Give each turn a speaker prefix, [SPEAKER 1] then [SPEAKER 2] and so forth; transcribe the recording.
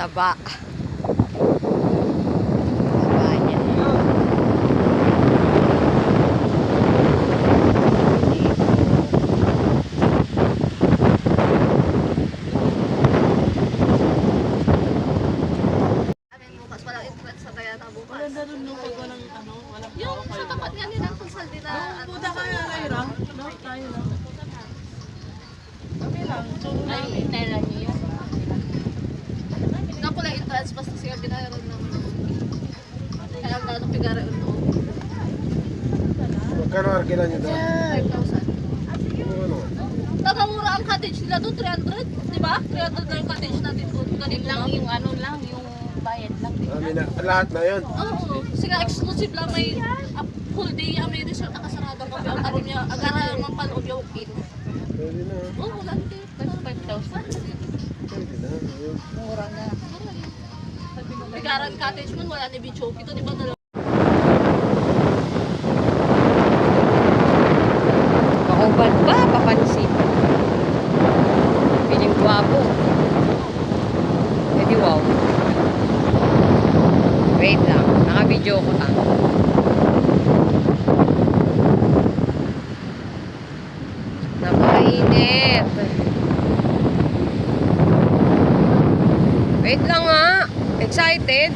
[SPEAKER 1] taba. Taba niya.
[SPEAKER 2] Bukas walang entrance sa Gayana bukas.
[SPEAKER 3] Maganda rin nung pag walang ano, walang
[SPEAKER 2] Yung sa tapat nga nila kung saldi na
[SPEAKER 3] Puta ka nga, Ira. No, tayo lang. Kami lang.
[SPEAKER 2] Ay, hintay lang niyo yun. Nga pala entrance basta siya binayaran ng kaya ang gano'ng pigara yun doon.
[SPEAKER 4] Magkano arkila niyo doon?
[SPEAKER 2] 5,000.
[SPEAKER 4] Ano?
[SPEAKER 2] Tagamura ang cottage nila doon, 300. Di ba? 300 na yung cottage natin doon. Ganito lang yung ano lang, yung bayad lang.
[SPEAKER 4] Lahat na yun.
[SPEAKER 2] Oo. Sige, exclusive lang may full day may resort na kasarado ko. Ang arim niya, agara ang mapanood yung in.
[SPEAKER 4] Pwede na.
[SPEAKER 2] Oo, wala din. 5,000.
[SPEAKER 4] Pwede na. Ayun.
[SPEAKER 2] Mura na. Pigaran cottage mo, wala ni Bichok. Ito di ba dalawa?
[SPEAKER 1] Pakubad ba? Papansin. Piling guwapo. Eh di wow. Wait lang. Naka-video ko lang. Napakainit. Wait lang nga. Excited.